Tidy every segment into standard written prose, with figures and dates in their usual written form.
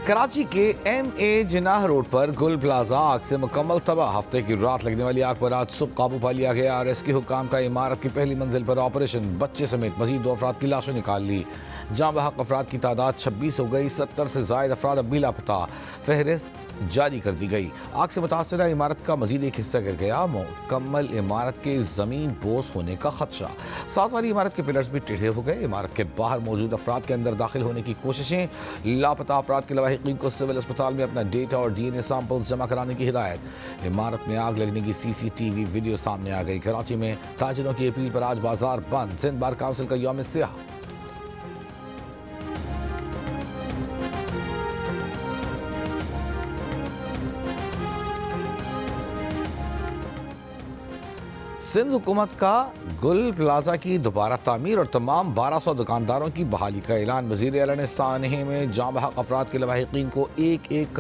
कराची के MA Jinnah road पर गुल प्लाजा आग से मुकम्मल तबाह। हफ्ते की रात लगने वाली आग पर आज सुबह काबू पा लिया गया। रेस्क्यू हुक्काम का इमारत की पहली मंजिल पर ऑपरेशन। बच्चे समेत मजीद 2 अफराद की लाशें निकाल ली। जाँ बहक अफराद की तादाद 26 हो गई। 70 से जायद अफराद अब भी लापता। फहरिस्त जारी कर दी गई। आग से मुतासरा इमारत का मजीद एक हिस्सा गिर गया। मुकम्मल इमारत के ज़मीन बोस होने का खदशा। साथ वाली इमारत के पिलर्स भी टेढ़े हो गए। इमारत के बाहर मौजूद अफराद के अंदर दाखिल होने की कोशिशें। लापता अफराद के लवाहिकीन को सिविल अस्पताल में अपना डेटा और DNA सैंपल्स जमा कराने की हिदायत। इमारत में आग लगने की CCTV वीडियो सामने आ गई। कराची में ताजिरों की अपील पर आज बाजार बंद। सिंध बार काउंसिल का यौम सियाह। सिंध हुकूमत का गुल प्लाजा की दोबारा तामीर और तमाम 1200 दुकानदारों की बहाली का ऐलान। वज़ीर आला ने सानहे में जाँ बहक अफराद के लवाहिकीन को 1-1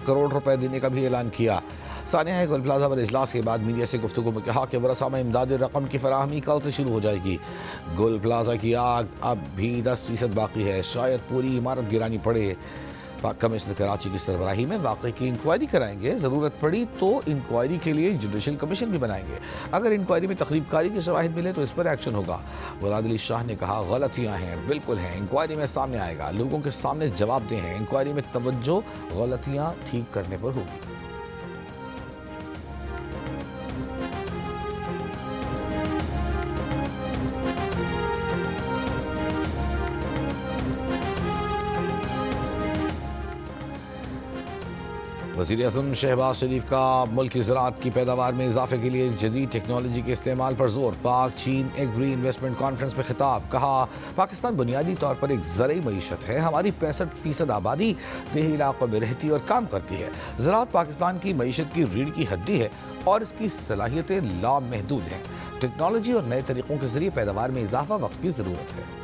करोड़ रुपए देने का भी ऐलान किया। सानहे गुल प्लाजा पर इजलास के बाद मीडिया से गुफ्तगू में कहा कि वरसा में इमदादी रकम की फराहमी कल से शुरू हो जाएगी। गुल प्लाजा की आग अब भी 10% बाकी है। शायद पूरी इमारत गिरानी पड़े। कमिश्नर कराची की सरबराही में वाक़े की इंक्वायरी कराएंगे। ज़रूरत पड़ी तो इंक्वायरी के लिए जुडिशल कमीशन भी बनाएंगे। अगर इंक्वायरी में तखरीबकारी के शवाहिद मिले तो इस पर एक्शन होगा। मुराद अली शाह ने कहा, गलतियाँ हैं, बिल्कुल हैं, इंक्वायरी में सामने आएगा। लोगों के सामने जवाब दें हैं। इंक्वायरी में तवज्जो गलतियाँ ठीक करने पर होगी। वज़ीर-ए-आज़म शहबाज शरीफ का मुल्क की ज़राअत की पैदावार में इजाफे के लिए जदीद टेक्नोलॉजी के इस्तेमाल पर जोर। पाक चीन एग्री इन्वेस्टमेंट कॉन्फ्रेंस में खिताब। कहा, पाकिस्तान बुनियादी तौर पर एक ज़रई मईशत है। हमारी 65% आबादी देही इलाकों में रहती और काम करती है। ज़राअत पाकिस्तान की मईशत की रीढ़ की हड्डी है और इसकी सलाहियतें लामहदूद हैं। टेक्नोलॉजी और नए तरीक़ों के ज़रिए पैदावार में इजाफा वक्त की ज़रूरत है।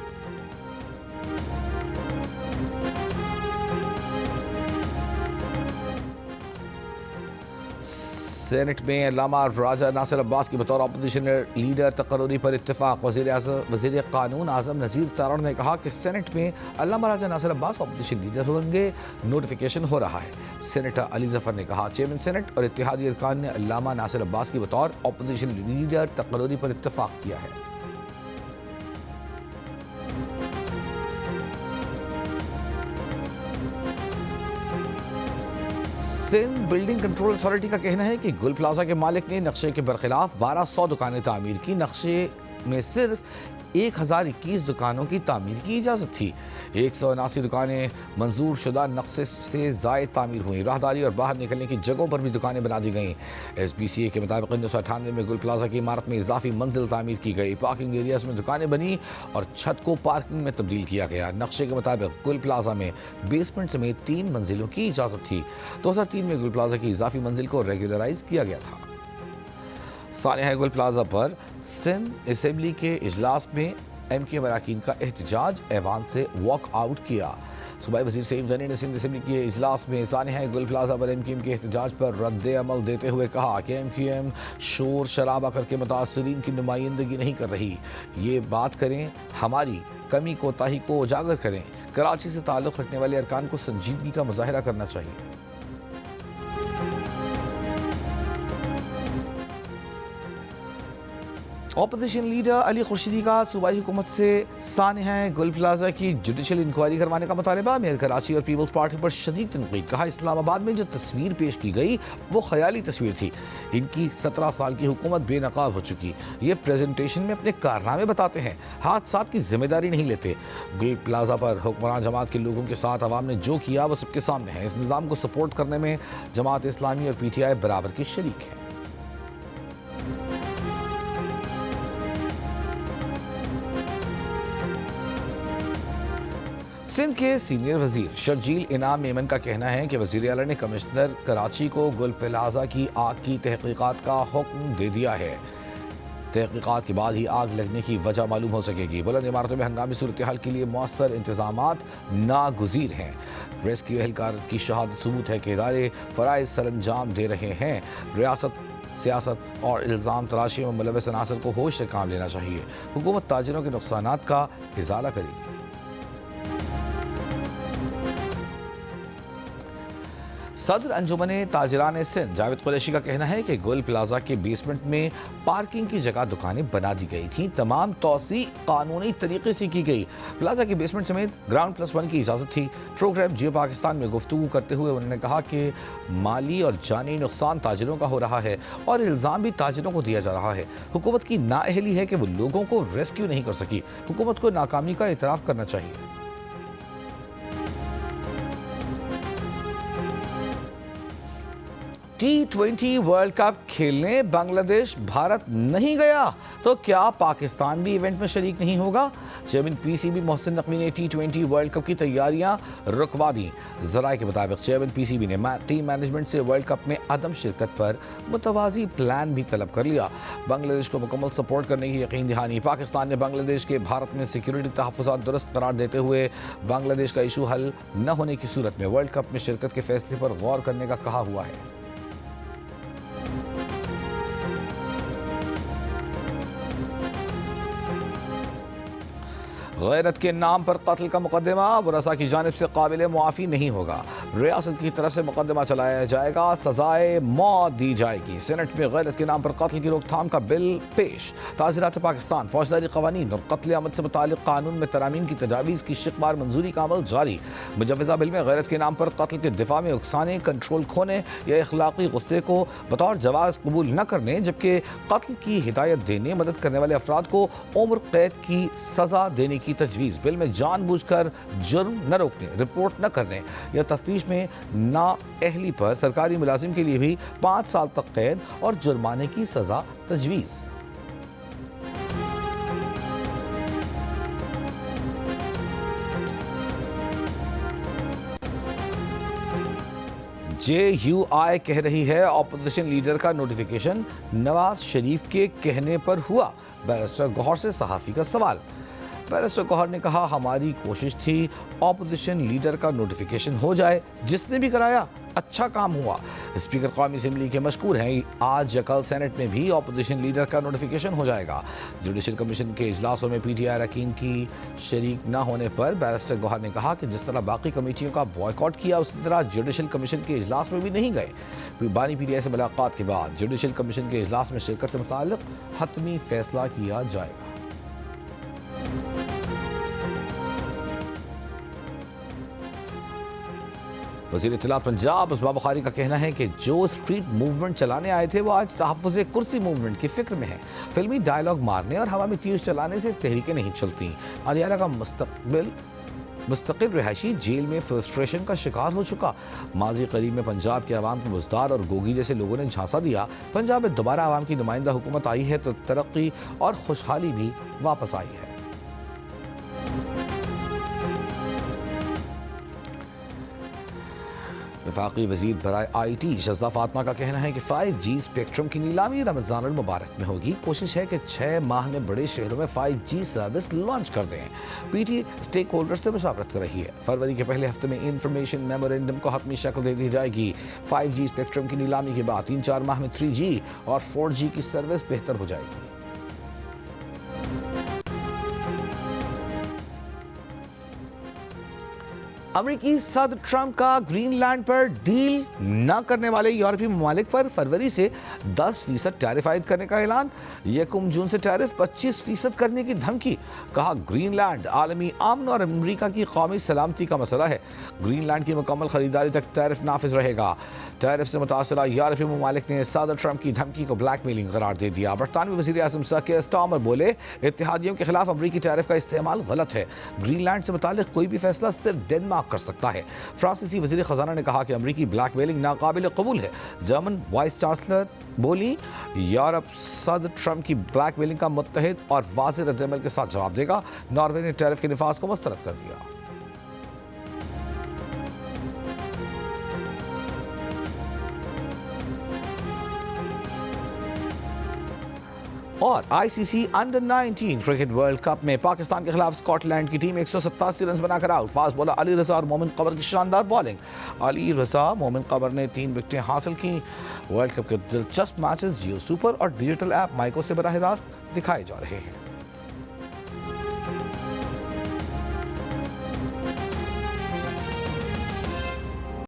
सेनेट में अल्लामा राजा नासिर अब्बास की बतौर अपोजिशन लीडर तकर्री पर इत्तेफाक। वज़ीर कानून आज़म नज़ीर तारण ने कहा कि सेनेट में अल्लामा राजा नासिर अब्बास अपोजिशन लीडर होंगे। नोटिफिकेशन हो रहा है। सेनेटर अली जफ़र ने कहा, चेयरमैन सेनेट और इत्तेहादी अरकान ने अल्लामा नासिर अब्बास की बतौर अपोजिशन लीडर तकर्री पर इत्तेफाक किया है। सिंध बिल्डिंग कंट्रोल अथॉरिटी का कहना है कि गुल प्लाजा के मालिक ने नक्शे के बरखिलाफ 1200 दुकानें तामीर की। नक्शे में सिर्फ 1021 दुकानों की तामीर की इजाज़त थी। 179 दुकानें मंजूर शुदा नक्शे से ज़ायद तामीर हुई। राहदारी और बाहर निकलने की जगहों पर भी दुकानें बना दी गईं। SPCA के मुताबिक 1998 में गुल प्लाजा की इमारत में इजाफी मंजिल तामीर की गई। पार्किंग एरियाज में दुकानें बनी और छत को पार्किंग में तब्दील किया गया। नक्शे के मुताबिक गुल प्लाजा में बेसमेंट समेत 3 मंजिलों की इजाज़त थी। 2003 में गुल प्लाजा की इजाफी मंजिल को रेगुलराइज किया गया था। सानहा गुल प्लाजा पर सिंध असेंबली के इजलास में MK अरकान का एहतजाज। ऐवान से वॉक आउट किया। सूबाई वज़ीर सईद गनी ने सिंध असेंबली के इजलास में सानहा गुल प्लाजा पर MKM के एहतजाज पर रद्द अमल देते हुए कहा कि MKM शोर शराबा करके मुतासरीन की नुमाइंदगी नहीं कर रही। ये बात करें, हमारी कमी कोताही को उजागर करें। कराची से ताल्लुक़ रखने वाले अरकान को संजीदगी का मुजाहरा करना चाहिए। अपोजिशन लीडर अली खुर्शीदी का सूबाई हुकूमत से सानहा गुल प्लाजा की जुडिशल इंक्वायरी करवाने का मुतालबा। मेयर कराची और पीपल्स पार्टी पर शदीद तनकीद। कहा, इस्लामाबाद में जो तस्वीर पेश की गई वो ख्याली तस्वीर थी। इनकी 17 साल की हुकूमत बेनकाब हो चुकी। ये प्रेजेंटेशन में अपने कारनामे बताते हैं, हादसात की जिम्मेदारी नहीं लेते। गुल प्लाजा पर हुक्मरान जमात के लोगों के साथ अवाम ने जो किया वो सबके सामने है। इस निज़ाम को सपोर्ट करने में जमात इस्लामी और PTI बराबर की शरीक है। सिंध के सीनियर वजीर शर्जील इनाम मेमन का कहना है कि वज़ीर आला ने कमिश्नर कराची को गुल प्लाजा की आग की तहकीकात का हुक्म दे दिया है। तहकीकात के बाद ही आग लगने की वजह मालूम हो सकेगी। बुलंद इमारतों में हंगामी सूरत हाल के लिए मौसर इंतजामात नागुज़ीर हैं। रेस्क्यू एहलकार की शहादत सबूत है कि इदारे फ़राइज़ सरअंजाम दे रहे हैं। रियासत, सियासत और इल्ज़ाम तराशी में मुलव्वस अनासर को होश से काम लेना चाहिए। हुकूमत ताजिरों के नुकसानात का इज़ाला करेगी। صدر انجمن تاجران سندھ جاوید قریشی کا کہنا ہے کہ گل پلازا کے بیسمنٹ میں پارکنگ کی جگہ دکانیں بنا دی گئی تھیں، تمام توسیع قانونی طریقے سے کی گئی۔ پلازا کے بیسمنٹ سمیت گراؤنڈ پلس 1 کی اجازت تھی۔ پروگرام جیو پاکستان میں گفتگو کرتے ہوئے انہوں نے کہا کہ مالی اور جانی نقصان تاجروں کا ہو رہا ہے اور الزام بھی تاجروں کو دیا جا رہا ہے۔ حکومت کی نااہلی ہے کہ وہ لوگوں کو ریسکیو نہیں کر سکی۔ حکومت کو ناکامی کا اعتراف کرنا چاہیے۔ T20 ورلڈ کپ کھیلنے بنگلہ دیش بھارت نہیں گیا تو کیا پاکستان بھی ایونٹ میں شریک نہیں ہوگا؟ Chairman P C B Mohsin Naqvi نے T20 ورلڈ کپ کی تیاریاں رکوا دیں۔ ذرائع کے مطابق چیئرمین پی سی بی نے ٹیم مینجمنٹ سے ورلڈ کپ میں عدم شرکت پر متوازی پلان بھی طلب کر لیا۔ بنگلہ دیش کو مکمل سپورٹ کرنے کی یقین دہانی۔ پاکستان نے بنگلہ دیش کے بھارت میں سیکیورٹی تحفظات درست قرار دیتے ہوئے بنگلہ دیش کا ایشو حل نہ ہونے کی صورت میں ورلڈ کپ میں شرکت کے فیصلے پر غور کرنے کا کہا ہوا ہے۔ غیرت کے نام پر قتل کا مقدمہ ورثاء کی جانب سے قابل معافی نہیں ہوگا۔ ریاست کی طرف سے مقدمہ چلایا جائے گا، سزائے موت دی جائے گی۔ سینٹ میں غیرت کے نام پر قتل کی روک تھام کا بل پیش۔ تعزیرات پاکستان فوجداری قوانین اور قتل عمد سے متعلق قانون میں ترامیم کی تجاویز کی شکوار منظوری کا عمل جاری۔ مجوزہ بل میں غیرت کے نام پر قتل کے دفاع میں اکسانے، کنٹرول کھونے یا اخلاقی غصے کو بطور جواز قبول نہ کرنے، جبکہ قتل کی ہدایت دینے، مدد کرنے والے افراد کو عمر قید کی سزا دینے کی تجویز۔ بل میں جان بوجھ کر جرم نہ روکنے، رپورٹ نہ کرنے یا تفتیش میں نااہلی پر سرکاری ملازم کے لیے بھی 5 سال تک قید اور جرمانے کی سزا تجویز۔ JUI کہہ رہی ہے اپوزیشن لیڈر کا نوٹیفیکیشن نواز شریف کے کہنے پر ہوا۔ بیرسٹر گوہر سے صحافی کا سوال۔ بیرسٹر گوہر نے کہا ہماری کوشش تھی اپوزیشن لیڈر کا نوٹیفیکیشن ہو جائے، جس نے بھی کرایا اچھا کام ہوا۔ اسپیکر قومی اسمبلی کے مشکور ہیں، آج یا کل سینٹ میں بھی اپوزیشن لیڈر کا نوٹیفیکیشن ہو جائے گا۔ جوڈیشل کمیشن کے اجلاسوں میں PTI اراکین کی شریک نہ ہونے پر بیرسٹر گوہر نے کہا کہ جس طرح باقی کمیٹیوں کا بائیکاٹ کیا، اسی طرح جوڈیشل کمیشن کے اجلاس میں بھی نہیں گئے۔ بانی PTI سے ملاقات کے بعد جوڈیشل کمیشن کے اجلاس میں شرکت سے متعلق حتمی فیصلہ کیا جائے گا۔ وزیر اطلاعات پنجاب مصباح بخاری کا کہنا ہے کہ جو اسٹریٹ موومنٹ چلانے آئے تھے وہ آج تحفظ کرسی موومنٹ کی فکر میں ہے۔ فلمی ڈائیلاگ مارنے اور ہوا میں تیر چلانے سے تحریکیں نہیں چلتی۔ اریالہ کا مستقل رہائشی جیل میں فرسٹریشن کا شکار ہو چکا۔ ماضی قریب میں پنجاب کے عوام کو بزدار اور گوگی جیسے لوگوں نے جھانسا دیا۔ پنجاب میں دوبارہ عوام کی نمائندہ حکومت آئی ہے تو ترقی اور خوشحالی بھی واپس آئی ہے۔ وفاقی وزیر برائے IT شہزاد فاطمہ کا کہنا ہے کہ 5G اسپیکٹرم کی نیلامی رمضان المبارک میں ہوگی۔ کوشش ہے کہ 6 ماہ میں بڑے شہروں میں 5G سروس لانچ کر دیں۔ PT اسٹیک ہولڈر سے مشاورت کر رہی ہے۔ فروری کے پہلے ہفتے میں انفارمیشن میمورینڈم کو حتمی شکل دے دی جائے گی۔ 5G اسپیکٹرم کی نیلامی کے بعد 3-4 ماہ میں 3G اور 4G کی سروس بہتر ہو جائے گی۔ امریکی صدر ٹرمپ کا گرین لینڈ پر ڈیل نہ کرنے والے یورپی ممالک پر فروری سے 10% ٹیرف عائد کرنے کا اعلان۔ 1 جون سے ٹیرف 25% کرنے کی دھمکی۔ کہا گرین لینڈ عالمی امن اور امریکہ کی قومی سلامتی کا مسئلہ ہے۔ گرین لینڈ کی مکمل خریداری تک ٹیرف نافذ رہے گا۔ ٹیرف سے متاثرہ یورپی ممالک نے صدر ٹرمپ کی دھمکی کو بلیک میلنگ قرار دے دیا۔ برطانوی وزیر اعظم سر کیئر سٹارمر بولے اتحادیوں کے خلاف امریکی ٹیرف کا استعمال غلط ہے۔ گرین لینڈ سے متعلق کوئی بھی فیصلہ صرف ڈنمارک کر سکتا ہے۔ فرانسیسی وزیر خزانہ نے کہا کہ امریکی بلیک میلنگ ناقابل قبول ہے۔ جرمن وائس چانسلر بولی یورپ صدر ٹرمپ کی بلیک میلنگ کا متحد اور واضح رد عمل کے ساتھ جواب دے گا۔ ناروے نے ٹیرف کے نفاذ کو مسترد کر دیا۔ اور ICC under 19 cricket world cup میں پاکستان کے خلاف اسکاٹ لینڈ کی ٹیم 187 رنز بنا کر out. Fast bowler Ali Raza اور مومن قمر کی شاندار بالنگ۔ علی رضا مومن قمر نے 3 وکٹیں حاصل کیں۔ ورلڈ کپ کے دلچسپ میچز جیو سپر اور ڈیجیٹل ایپ مائیکو سے براہ راست دکھائے جا رہے ہیں۔